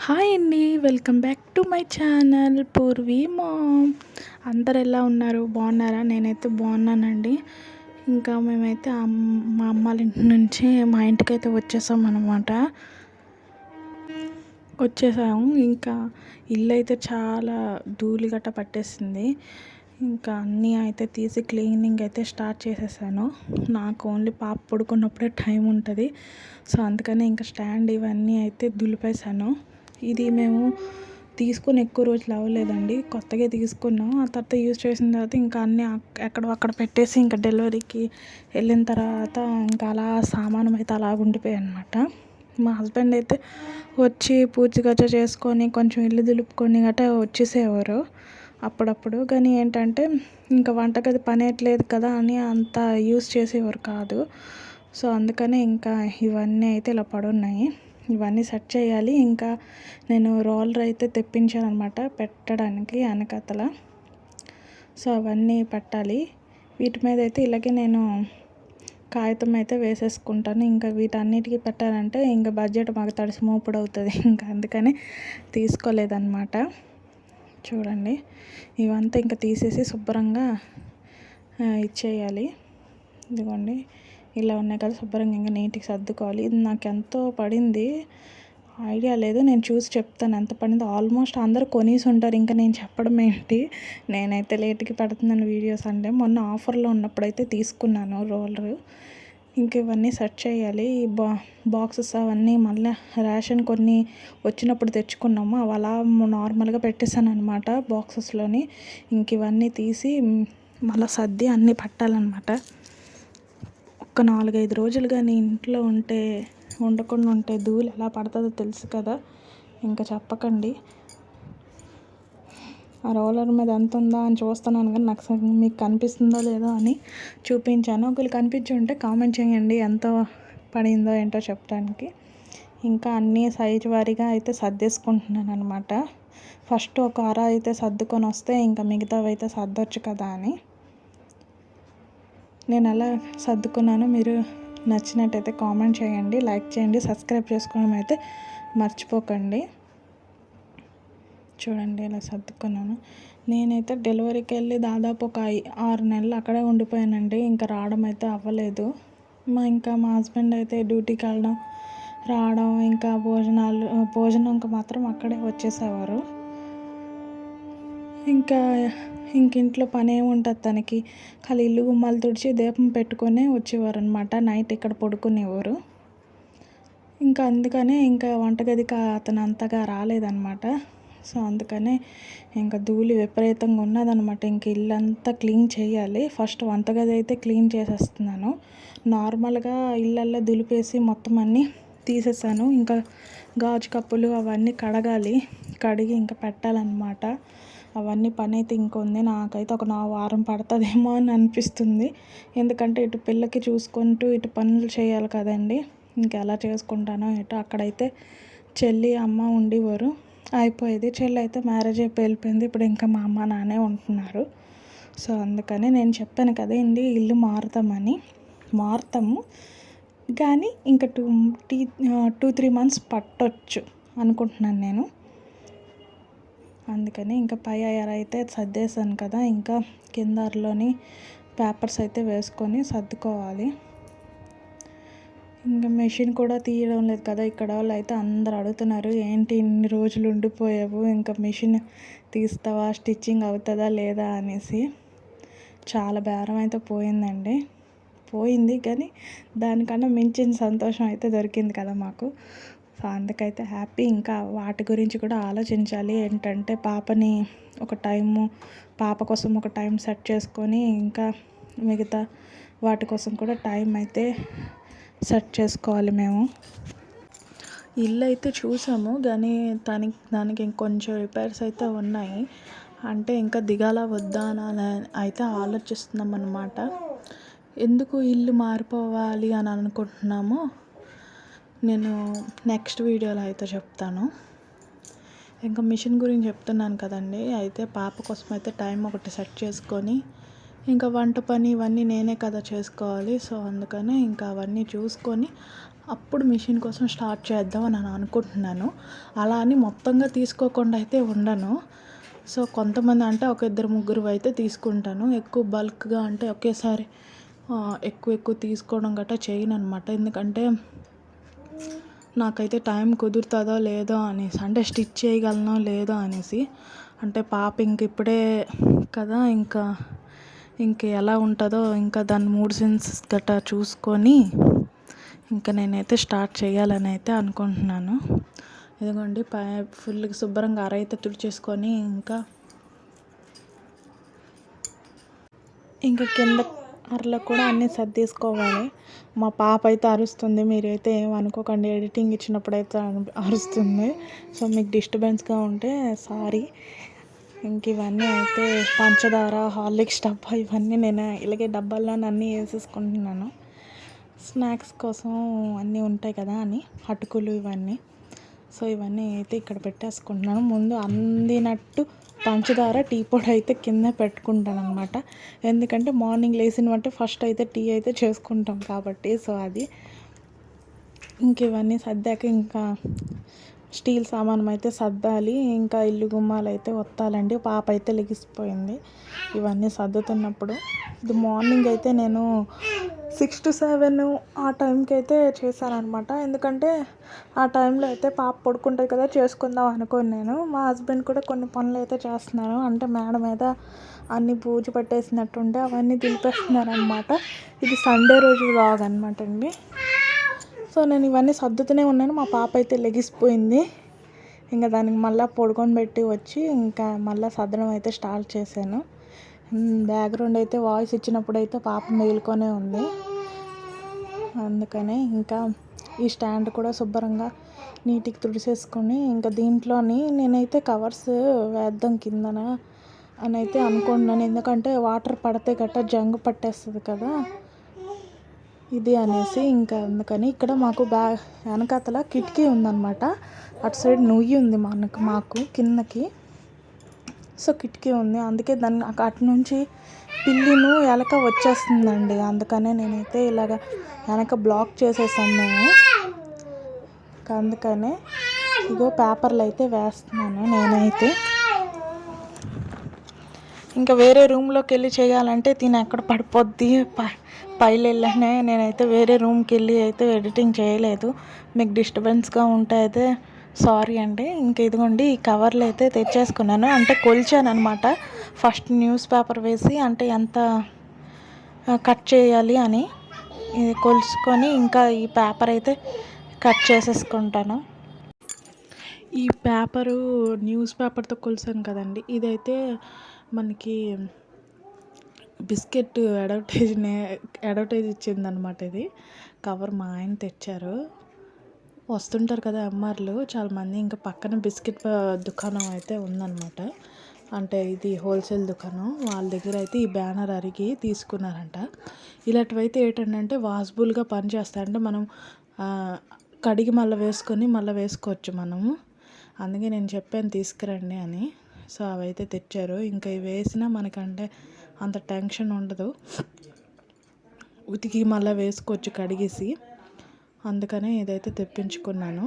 Hi అండి, welcome back to my channel Purvi mom. అందరు ఎలా ఉన్నారు? బాగున్నారా? నేనైతే బాగున్నానండి. ఇంకా మేమైతే మా అమ్మ వాళ్ళ ఇంటి నుంచి మా ఇంటికైతే వచ్చేసాము. ఇంకా ఇల్లు అయితే చాలా ధూళి గట్ట పట్టేసింది. ఇంకా అన్నీ అయితే తీసి క్లీనింగ్ అయితే స్టార్ట్ చేసేసాను. నాకు ఓన్లీ పాప పడుకున్నప్పుడే టైం ఉంటుంది. సో అందుకని ఇంకా స్టాండ్ ఇవన్నీ అయితే దులిపేశాను. ఇది మేము తీసుకొని ఎక్కువ రోజులు అవ్వలేదండి, కొత్తగా తీసుకున్నాం. ఆ తర్వాత యూజ్ చేసిన తర్వాత ఇంకా అన్నీ ఎక్కడో అక్కడ పెట్టేసి ఇంకా డెలివరీకి వెళ్ళిన తర్వాత ఇంకా అలా సామానం అయితే అలా ఉండిపోయాయి అనమాట. మా హస్బెండ్ అయితే వచ్చి పూజ గట్రా చేసుకొని కొంచెం ఇల్లు దులుపుకొని గట్రా వచ్చేసేవారు అప్పుడప్పుడు. కానీ ఏంటంటే ఇంకా వంటగది పనేయట్లేదు కదా అని అంత యూజ్ చేసేవారు కాదు. సో అందుకనే ఇంకా ఇవన్నీ అయితే ఇలా పడున్నాయి. ఇవన్నీ సెట్ చేయాలి. ఇంకా నేను రోలర్ అయితే తెప్పించాను అనమాట పెట్టడానికి వెనకతల. సో అవన్నీ పెట్టాలి. వీటి మీద అయితే ఇలాగే నేను కాగితం అయితే వేసేసుకుంటాను. ఇంకా వీటన్నిటికీ పెట్టాలంటే ఇంకా బడ్జెట్ మాకు తడిసి మోపుడు అవుతుంది. ఇంకా అందుకని తీసుకోలేదన్నమాట. చూడండి, ఇవంతా ఇంకా తీసేసి శుభ్రంగా ఇచ్చేయాలి. ఇదిగోండి, ఇలా ఉన్నాయి కదా, శుభ్రంగా ఇంకా నీట్గా సర్దుకోవాలి. ఇది నాకు ఎంతో పడింది ఐడియా లేదు, నేను చూసి చెప్తాను ఎంత పడిందో. ఆల్మోస్ట్ అందరూ కొనేసి ఉంటారు, ఇంకా నేను చెప్పడం ఏంటి. నేనైతే లేట్కి పెడుతున్నాను వీడియోస్. అంటే మొన్న ఆఫర్లో ఉన్నప్పుడైతే తీసుకున్నాను రోలరు. ఇంక ఇవన్నీ సెట్ చేయాలి. ఈ బాక్సెస్ అవన్నీ మళ్ళీ రేషన్ కొన్ని వచ్చినప్పుడు తెచ్చుకున్నాము, అవి అలా నార్మల్గా పెట్టేశాను అనమాట బాక్సెస్లోని. ఇంక ఇవన్నీ తీసి మళ్ళీ సర్ది అన్నీ పట్టాలన్నమాట. ఒక 4-5 రోజులు కానీ ఇంట్లో ఉండకుండా ఉంటే ధూళి ఎలా పడుతుందో తెలుసు కదా, ఇంకా చెప్పకండి. ఆ రోలర్ మీద ఎంత ఉందా అని చూస్తున్నాను, కానీ నాకు మీకు కనిపిస్తుందో లేదో అని చూపించాను. ఒకవేళ కనిపించి ఉంటే కామెంట్ చేయండి ఎంత పడిందో ఏంటో చెప్పడానికి. ఇంకా అన్నీ సైజు వారీగా అయితే సర్దేసుకుంటున్నాను అనమాట. ఫస్ట్ ఒక అర అయితే సర్దుకొని వస్తే ఇంకా మిగతావి అయితే సర్దొచ్చు కదా అని నేను అలా సర్దుకున్నాను. మీరు నచ్చినట్టయితే కామెంట్ చేయండి, లైక్ చేయండి, సబ్స్క్రైబ్ చేసుకోవడం అయితే మర్చిపోకండి. చూడండి, ఇలా సర్దుకున్నాను. నేనైతే డెలివరీకి వెళ్ళి దాదాపు ఒక 6 నెలలు అక్కడే ఉండిపోయానండి. ఇంకా రావడం అయితే అవ్వలేదు. మా హస్బెండ్ అయితే డ్యూటీకి వెళ్ళడం రావడం, ఇంకా భోజనంకి మాత్రం అక్కడే వచ్చేసేవారు. ఇంక ఇంట్లో పని ఏముంటుంది తనకి, ఖాళీ ఇల్లు గుమ్మాలు తుడిచి దీపం పెట్టుకొని వచ్చేవారు అనమాట. నైట్ ఇక్కడ పడుకునేవారు. ఇంకా అందుకనే ఇంకా వంటగదికి అతను అంతగా రాలేదన్నమాట. సో అందుకనే ఇంకా ధూళి విపరీతంగా ఉన్నదనమాట. ఇంక ఇల్లంతా క్లీన్ చేయాలి. ఫస్ట్ వంటగది అయితే క్లీన్ చేసేస్తున్నాను. నార్మల్గా ఇళ్ళల్లో దులిపేసి మొత్తం అన్నీ తీసేసాను. ఇంకా గాజు కప్పులు అవన్నీ కడిగి ఇంకా పెట్టాలన్నమాట. అవన్నీ పని అయితే ఇంకొంది. నాకైతే ఒక వారం పడుతుందేమో అని అనిపిస్తుంది. ఎందుకంటే ఇటు పిల్లకి చూసుకుంటూ ఇటు పనులు చేయాలి కదండి. ఇంకెలా చేసుకుంటానో ఏటో. అక్కడైతే చెల్లి అమ్మ ఉండేవారు, అయిపోయేది. చెల్లి అయితే మ్యారేజ్ అయిపోయి వెళ్ళిపోయింది. ఇప్పుడు ఇంకా మా అమ్మ నాన్నే ఉంటున్నారు. సో అందుకని నేను చెప్పాను కదండి, ఇల్లు మారుతాము కానీ ఇంకా 2-3 మంత్స్ పట్టొచ్చు అనుకుంటున్నాను నేను. అందుకని ఇంకా పై అయ్యారు అయితే సర్దేశాను కదా, ఇంకా కిందలోని పేపర్స్ అయితే వేసుకొని సర్దుకోవాలి. ఇంకా మెషిన్ కూడా తీయడం లేదు కదా. ఇక్కడ వాళ్ళు అయితే అందరు అడుగుతున్నారు, ఏంటి ఇన్ని రోజులు ఉండిపోయావు, ఇంకా మెషిన్ తీస్తావా, స్టిచ్చింగ్ అవుతుందా లేదా అనేసి. చాలా బేరం అయితే పోయింది కానీ దానికన్నా మించిన సంతోషం అయితే దొరికింది కదా మాకు. సో అందుకైతే హ్యాపీ. ఇంకా వాటి గురించి కూడా ఆలోచించాలి. ఏంటంటే పాప కోసం ఒక టైం సెట్ చేసుకొని ఇంకా మిగతా వాటి కోసం కూడా టైం అయితే సెట్ చేసుకోవాలి. మేము ఇల్లు అయితే చూసాము కానీ దానికి ఇంకొంచెం రిపేర్స్ అయితే ఉన్నాయి. అంటే ఇంకా దిగాల వద్దా అని అయితే ఆలోచిస్తున్నాం అన్నమాట. ఎందుకు ఇల్లు మారిపోవాలి అని అనుకుంటున్నామో నేను నెక్స్ట్ వీడియోలో అయితే చెప్తాను. ఇంకా మిషన్ గురించి చెప్తున్నాను కదండి. అయితే పాప కోసం అయితే టైం ఒకటి సెట్ చేసుకొని ఇంకా వంట పని ఇవన్నీ నేనే కదా చేసుకోవాలి. సో అందుకనే ఇంకా అవన్నీ చూసుకొని అప్పుడు మిషన్ కోసం స్టార్ట్ చేద్దాం అని అనుకుంటున్నాను. అలా అని మొత్తంగా తీసుకోకుండా అయితే ఉండను. సో కొంతమంది అంటే ఒక ఇద్దరు ముగ్గురు అయితే తీసుకుంటాను. ఎక్కువ బల్క్గా అంటే ఒకేసారి ఎక్కువ తీసుకోవడం గట్రా చేయననమాట. ఎందుకంటే నాకైతే టైం కుదురుతుందో లేదో అనేసి, అంటే స్టిచ్ చేయగలనో లేదో అనేసి. అంటే పాప ఇంక ఇప్పుడే కదా, ఇంక ఎలా ఉంటుందో ఇంకా దాని మూడ్ స్వింగ్స్ గట్రా చూసుకొని ఇంకా నేనైతే స్టార్ట్ చేయాలని అయితే అనుకుంటున్నాను. ఇదిగోండి ఫుల్గా శుభ్రంగా అరైతే తుడిచేసుకొని ఇంకా కింద అరలో కూడా అన్నీ సర్దేసుకోవాలి. మా పాప అయితే అరుస్తుంది, మీరైతే ఏమనుకోకండి, ఎడిటింగ్ ఇచ్చినప్పుడైతే అరుస్తుంది. సో మీకు డిస్టర్బెన్స్గా ఉంటే సారీ. ఇంక ఇవన్నీ అయితే పంచదార, హార్లిక్స్ డబ్బా ఇవన్నీ నేను ఇలాగే డబ్బాల్లో అన్నీ వేసేసుకుంటున్నాను. స్నాక్స్ కోసం అన్నీ ఉంటాయి కదా అని, అటుకులు ఇవన్నీ. సో ఇవన్నీ అయితే ఇక్కడ పెట్టేసుకుంటున్నాను. ముందు అందినట్టు పంచదార, టీ పొడి అయితే కింద పెట్టుకుంటాను అనమాట. ఎందుకంటే మార్నింగ్ లేచిన వెంటనే ఫస్ట్ అయితే టీ అయితే చేసుకుంటాం కాబట్టి. సో అది ఇంక ఇవన్నీ సర్దాక ఇంకా స్టీల్ సామానం అయితే సర్దాలి. ఇంకా ఇల్లు గుమ్మాలు అయితే వత్తాలండి. పాప అయితే లెగిసిపోయింది ఇవన్నీ సర్దుతున్నప్పుడు. ఇది మార్నింగ్ అయితే నేను 6 to 7 ఆ టైంకి అయితే చేశానమాట. ఎందుకంటే ఆ టైంలో అయితే పాప పడుకుంటుంది కదా, చేసుకుందాం అనుకోని నేను. మా హస్బెండ్ కూడా కొన్ని పనులు అయితే చేస్తున్నారు. అంటే మేడ మీద అన్ని బూజు పట్టేసినట్టుంటే అవన్నీ దులిపేస్తున్నారనమాట. ఇది సండే రోజు వ్లాగ్ అనమాట అండి. సో నేను ఇవన్నీ సర్దుతూనే ఉన్నాను. మా పాప అయితే లెగిసిపోయింది. ఇంకా దానికి మళ్ళీ పడుకొని పెట్టి వచ్చి ఇంకా మళ్ళీ సర్దడం అయితే స్టార్ట్ చేశాను. బ్యాక్గ్రౌండ్ అయితే వాయిస్ ఇచ్చినప్పుడు అయితే పాప మేలుకొనే ఉంది. అందుకనే ఇంకా ఈ స్టాండ్ కూడా శుభ్రంగా నీట్గా తుడిసేసుకొని ఇంకా దీంట్లోని నేనైతే కవర్స్ వేద్దాం కిందన అని అయితే అనుకుంటున్నాను. ఎందుకంటే వాటర్ పడితే గట్రా జంగు పట్టేస్తుంది కదా ఇది అనేసి. ఇంకా అందుకని ఇక్కడ మాకు వెనకాతల కిటికీ ఉందన్నమాట. అటు సైడ్ నుయ్యి ఉంది మాకు కిందకి. సో కిటికీ ఉంది, అందుకే దాన్ని అటు నుంచి పిల్లిను ఎలక వచ్చేస్తుందండి. అందుకనే నేనైతే ఇలాగ వెనక బ్లాక్ చేసేసాను మేము. అందుకనే ఇగో పేపర్లు అయితే వేస్తున్నాను నేనైతే. ఇంకా వేరే రూమ్లోకి వెళ్ళి చేయాలంటే తిని ఎక్కడ పడిపోద్ది పైలు వెళ్ళానే. నేనైతే వేరే రూమ్కి వెళ్ళి అయితే ఎడిటింగ్ చేయలేదు. మీకు డిస్టర్బెన్స్గా ఉంటే అయితే సారీ అండి. ఇంకా ఇదిగోండి ఈ కవర్లు అయితే తెచ్చేసుకున్నాను. అంటే కొలిచాను అనమాట. ఫస్ట్ న్యూస్ పేపర్ వేసి అంటే ఎంత కట్ చేయాలి అని ఇది కొలుచుకొని ఇంకా ఈ పేపర్ అయితే కట్ చేసేసుకుంటాను. ఈ పేపరు న్యూస్ పేపర్తో కొలిసాను కదండి. ఇదైతే మనకి బిస్కెట్ అడ్వర్టైజ్ ఇచ్చిందనమాట. ఇది కవర్ మా ఆయన తెచ్చారు. వస్తుంటారు కదా ఎంఆర్లు చాలామంది. ఇంకా పక్కన బిస్కెట్ దుకాణం అయితే ఉందన్నమాట. అంటే ఇది హోల్సేల్ దుకాణం. వాళ్ళ దగ్గర అయితే ఈ బ్యానర్ అరిగి తీసుకున్నారంట. ఇలాంటివైతే ఏంటంటే వాషబుల్గా పనిచేస్తాయి. అంటే మనం కడిగి మళ్ళీ వేసుకొని మళ్ళీ వేసుకోవచ్చు మనము. అందుకే నేను చెప్పాను తీసుకురండి అని. సో అవైతే తెచ్చారు. ఇంకా ఇవి వేసినా మనకంటే అంత టెన్షన్ ఉండదు, ఉతికి మళ్ళీ వేసుకోవచ్చు కడిగేసి. అందుకనే ఇదైతే తెప్పించుకున్నాను.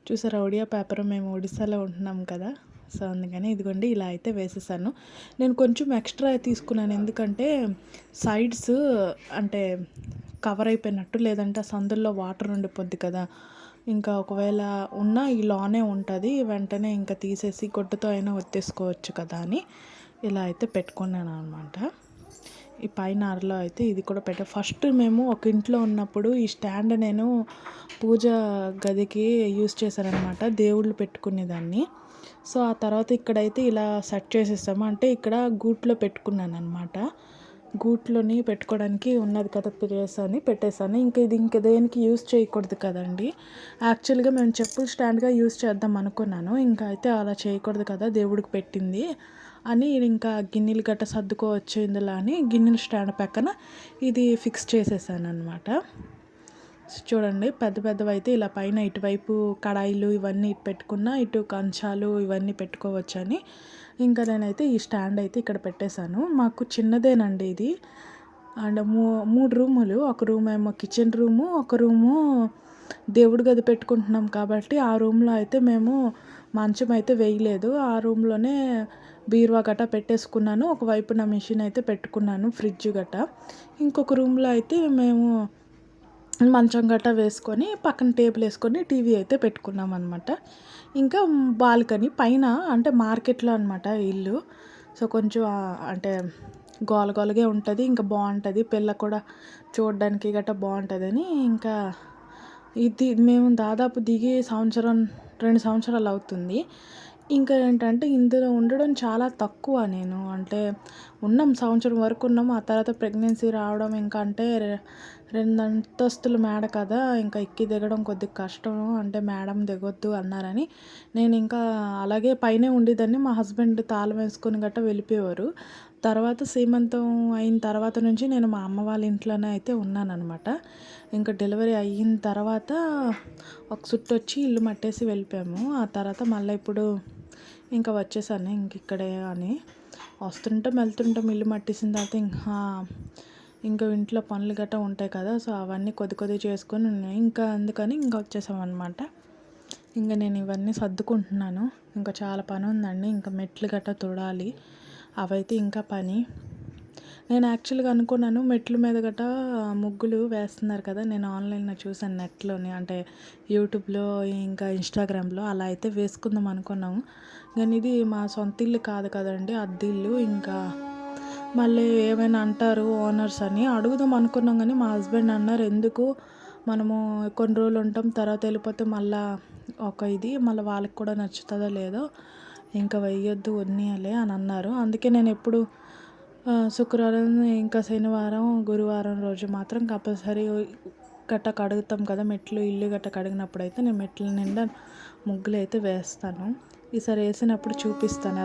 చూసారా ఒడియా పేపర్, మేము ఒడిశాలో ఉంటున్నాం కదా. సో అందుకని ఇదిగోండి ఇలా అయితే వేసేసాను. నేను కొంచెం ఎక్స్ట్రా తీసుకున్నాను. ఎందుకంటే సైడ్స్ అంటే కవర్ అయిపోయినట్టు, లేదంటే సందుల్లో వాటర్ ఉండిపోద్ది కదా. ఇంకా ఒకవేళ ఉన్నా ఈ లానే ఉంటుంది, వెంటనే ఇంకా తీసేసి గొడ్డతో అయినా ఒత్తేసుకోవచ్చు కదా అని ఇలా అయితే పెట్టుకున్నాను అనమాట. ఈ పైన అరలో అయితే ఇది కూడా ఫస్ట్ మేము ఒక ఇంట్లో ఉన్నప్పుడు ఈ స్టాండ్ నేను పూజ గదికి యూజ్ చేశానమాట, దేవుళ్ళు పెట్టుకునేదాన్ని. సో ఆ తర్వాత ఇక్కడైతే ఇలా సెట్ చేసేసాము. అంటే ఇక్కడ గూట్లో పెట్టుకున్నాను అనమాట. గూట్లోని పెట్టుకోవడానికి ఉన్నది కదా ప్లేస్ అని పెట్టేశాను. ఇంక దేనికి యూజ్ చేయకూడదు కదండి. యాక్చువల్గా మేము చెప్పులు స్టాండ్గా యూజ్ చేద్దాం అనుకున్నాను. ఇంకా అయితే అలా చేయకూడదు కదా, దేవుడికి పెట్టింది అని ఇంకా గిన్నెలు గట్ట సర్దుకోవచ్చు ఇందులో అని గిన్నెల స్టాండ్ పక్కన ఇది ఫిక్స్ చేసేసాను అనమాట. చూడండి పెద్దవి అయితే ఇలా పైన ఇటువైపు కడాయిలు ఇవన్నీ పెట్టుకున్నా, ఇటు కంచాలు ఇవన్నీ పెట్టుకోవచ్చు అని ఇంకా నేనైతే ఈ స్టాండ్ అయితే ఇక్కడ పెట్టేశాను. మాకు చిన్నదేనండి ఇది. అండ్ 3 రూములు. ఒక రూమ్ ఏమో కిచెన్ రూము, ఒక రూము దేవుడి గది పెట్టుకుంటున్నాం కాబట్టి ఆ రూమ్‌లో అయితే మేము మంచం అయితే వేయలేదు. ఆ రూమ్‌లోనే బీరువా గట్టా పెట్టేసుకున్నాను. ఒకవైపు నా మిషన్ అయితే పెట్టుకున్నాను, ఫ్రిడ్జ్ గట్టా. ఇంకొక రూమ్‌లో అయితే మేము మంచం గట్టా వేసుకొని పక్కన టేబుల్ వేసుకొని టీవీ అయితే పెట్టుకున్నామనమాట. ఇంకా బాల్కనీ పైన అంటే మార్కెట్‌లో అనమాట ఇల్లు. సో, కొంచెం అంటే గోల గోలగా ఉంటది. ఇంకా బావుంటది. పిల్ల కూడా చూడడానికి గట్టా బావుంటదని ఇంకా ఇది మేము దాదాపు దిగి సంవత్సరం, 2 సంవత్సరాలు అవుతుంది. ఇంకా ఏంటంటే ఇందులో ఉండడం చాలా తక్కువ నేను. అంటే ఉన్నాం, సంవత్సరం వరకు ఉన్నాం. ఆ తర్వాత ప్రెగ్నెన్సీ రావడం ఇంకా అంటే 2 అంతస్తుల మేడ కదా! ఇంకా ఎక్కి దిగడం కొద్దిగా కష్టం. అంటే మేడం దిగొద్దు అన్నారని నేను ఇంకా అలాగే పైనే ఉండేదాన్ని. మా హస్బెండ్ తాళం వేసుకొని గట్టా వెళ్ళిపోయేవారు. తర్వాత సీమంతం అయిన తర్వాత నుంచి నేను మా అమ్మ వాళ్ళ ఇంట్లోనే అయితే ఉన్నాననమాట. ఇంకా డెలివరీ అయిన తర్వాత ఒక సుట్టొచ్చి ఇల్లు మట్టేసి వెళ్ళిపోయాము. ఆ తర్వాత మళ్ళీ ఇప్పుడు ఇంకా వచ్చేసాను ఇక్కడే అని. వస్తుంటాం, వెళ్తుంటాం. ఇల్లు మట్టేసిన తర్వాత ఇంకా ఇంట్లో పనులు గట్టా ఉంటాయి కదా! సో, అవన్నీ కొద్ది కొద్దిగా చేసుకొని ఉన్నాయి. ఇంకా అందుకని ఇంకా వచ్చేసామనమాట. ఇంకా నేను ఇవన్నీ సర్దుకుంటున్నాను. ఇంకా చాలా పని ఉందండి. ఇంకా మెట్లు గట్టా తుడాలి. అవైతే ఇంకా పని. నేను యాక్చువల్‌గా అనుకున్నాను మెట్ల మీద గట్టా ముగ్గులు వేస్తున్నారు కదా! నేను ఆన్‌లైన్‌లో చూసాను నెట్‌లోని అంటే యూట్యూబ్‌లో ఇంకా ఇన్‌స్టాగ్రామ్‌లో అలా అయితే వేసుకుందాం అనుకున్నాము. కానీ ఇది మా సొంత ఇల్లు కాదు కదండీ! అద్దిల్లు. ఇంకా మళ్ళీ ఏమైనా అంటారు ఓనర్స్ అని అడుగుదాం అనుకున్నాం కానీ మా హస్బెండ్ అన్నారు, "ఎందుకు మనము కొన్ని రోజులు ఉంటాం, తర్వాత వెళ్ళిపోతే మళ్ళీ వాళ్ళకి కూడా నచ్చుతుందో లేదో ఇంకా వెయ్యొద్దు ఉన్నియాలే" అని అన్నారు. అందుకే నేను ఎప్పుడు శుక్రవారం, ఇంకా శనివారం, గురువారం రోజు మాత్రం కంపల్సరీ గట్ట కడుగుతాం కదా! ఇల్లు గట్ట కడిగినప్పుడైతే నేను మెట్ల నిండా ముగ్గులైతే వేస్తాను. ఈసారి వేసినప్పుడు చూపిస్తాను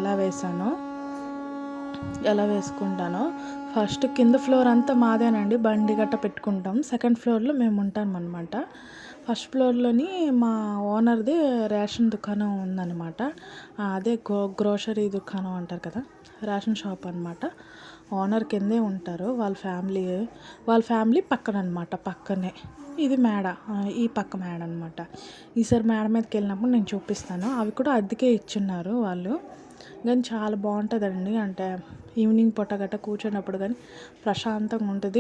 ఎలా వేసుకుంటానో. ఫస్ట్ కింద ఫ్లోర్ అంతా మాదేనండి. బండి గట్ట పెట్టుకుంటాం. సెకండ్ ఫ్లోర్‌లో మేము ఉంటామనమాట. ఫస్ట్ ఫ్లోర్‌లోని మా ఓనర్‌ది రేషన్ దుకాణం ఉందనమాట. అదే గ్రోసరీ దుకాణం అంటారు కదా! రేషన్ షాప్ అనమాట. ఓనర్ కిందే ఉంటారు. వాళ్ళ ఫ్యామిలీ పక్కననమాట. పక్కనే. ఇది మేడ. ఈ పక్క మేడ అనమాట. ఈసారి మేడ మీదకి వెళ్ళినప్పుడు నేను చూపిస్తాను. అవి కూడా అద్దెకే ఇచ్చున్నారు వాళ్ళు. కానీ చాలా బాగుంటుందండి. అంటే ఈవినింగ్ పూట గట్ట కూర్చున్నప్పుడు కానీ ప్రశాంతంగా ఉంటుంది.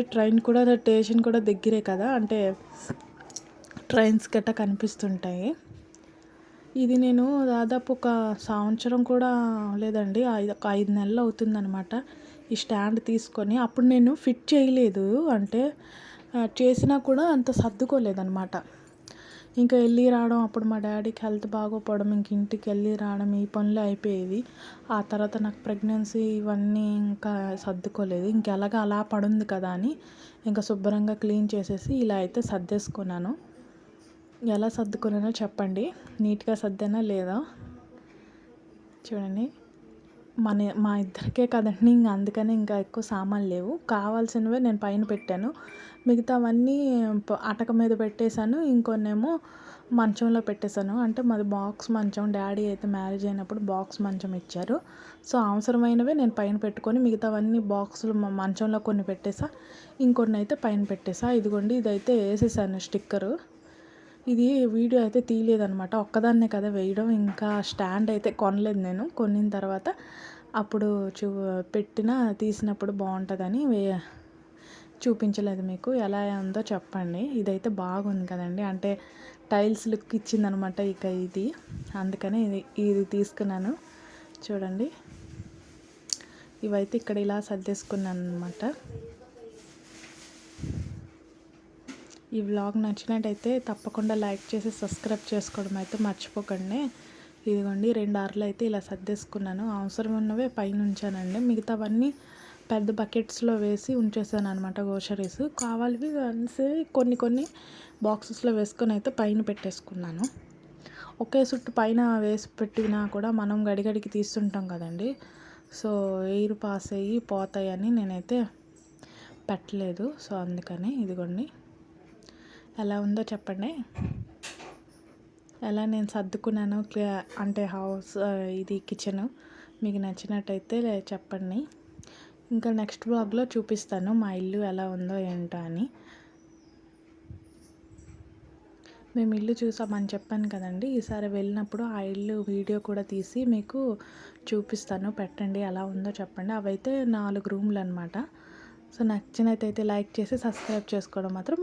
స్టేషన్ కూడా దగ్గరే కదా! అంటే ట్రైన్స్ గట్ట కనిపిస్తుంటాయి. ఇది నేను దాదాపు ఒక సంవత్సరం కూడా లేదండి. ఒక 5 నెలలు అవుతుందనమాట ఈ స్టాండ్ తీసుకొని. అప్పుడు నేను ఫిట్ చేయలేదు. అంటే చేసినా కూడా అంత సర్దుకోలేదనమాట. ఇంకా వెళ్ళి రావడం, అప్పుడు మా డాడీకి హెల్త్ బాగోకపోవడం, ఇంక ఇంటికి వెళ్ళి రావడం ఈ పనులే అయిపోయేవి. ఆ తర్వాత నాకు ప్రెగ్నెన్సీ ఇవన్నీ ఇంకా సర్దుకోలేదు. ఇంకెలాగా అలా పడుంది కదా అని ఇంకా శుభ్రంగా క్లీన్ చేసేసి ఇలా అయితే సర్దేసుకున్నాను. ఎలా సర్దుకున్నానో చెప్పండి. నీట్‌గా సర్దానా లేదా? చూడండి. మా ఇద్దరికే కదండీ! అందుకని ఇంకా ఎక్కువ సామాన్లు లేవు. కావాల్సినవే నేను పైన పెట్టాను. మిగతావన్నీ అటక మీద పెట్టేశాను. ఇంకొన్నేమో మంచంలో పెట్టేశాను. అంటే మాది బాక్స్ మంచం. డాడీ అయితే మ్యారేజ్ అయినప్పుడు బాక్స్ మంచం ఇచ్చారు. సో, అవసరమైనవే నేను పైన పెట్టుకొని మిగతావన్నీ బాక్సులు మంచంలో కొన్ని పెట్టేసా. ఇంకొన్ని అయితే పైన పెట్టేసా. ఇదిగోండి ఇదైతే వేసేసాను స్టిక్కరు. ఇది వీడియో అయితే తీయలేదనమాట. ఒక్కదాన్నే కదా వేయడం. ఇంకా స్టాండ్ అయితే కొనలేదు నేను. కొనిన తర్వాత అప్పుడు తీసినప్పుడు బాగుంటుందని చూపించలేదు మీకు. ఎలా ఉందో చెప్పండి. ఇదైతే బాగుంది కదండి. అంటే టైల్స్ లుక్ ఇచ్చిందనమాట ఇది. అందుకని ఇది తీసుకున్నాను. చూడండి. ఇవైతే ఇక్కడ ఇలా సర్దేసుకున్నాను అనమాట. ఈ వ్లాగ్ నచ్చినట్టయితే తప్పకుండా లైక్ చేసి సబ్స్క్రైబ్ చేసుకోవడం అయితే మర్చిపోకండి. ఇదిగోండి 2 అరలు అయితే ఇలా సర్దేసుకున్నాను. అవసరం ఉన్నవే పైన ఉంచానండి. మిగతావన్నీ పెద్ద బకెట్స్లో వేసి ఉంచేసాను అనమాట. గ్రోసరీస్ కావాలివి అనేసి కొన్ని బాక్సెస్లో వేసుకొని అయితే పైన పెట్టేసుకున్నాను. ఒకే సుట్టు పైన వేసి పెట్టినా కూడా మనం గడిగడికి తీస్తుంటాం కదండి. సో, ఎయిర్ పాస్ అయ్యి పోతాయని నేనైతే పెట్టలేదు. సో, అందుకని ఇదిగోండి ఎలా ఉందో చెప్పండి. ఎలా నేను సర్దుకున్నాను అంటే ఇది కిచెను మీకు నచ్చినట్టయితే చెప్పండి. ఇంకా నెక్స్ట్ వ్లాగ్లో చూపిస్తాను మా ఇల్లు ఎలా ఉందో ఏంటో అని. మేము ఇల్లు చూసామని చెప్పాను కదండి, ఈసారి వెళ్ళినప్పుడు ఆ ఇల్లు వీడియో కూడా తీసి మీకు చూపిస్తాను. పెట్టండి ఎలా ఉందో చెప్పండి. అవైతే 4 రూమ్లు అనమాట. సో నచ్చినట్టయితే లైక్ చేసి సబ్స్క్రైబ్ చేసుకోవడం మాత్రం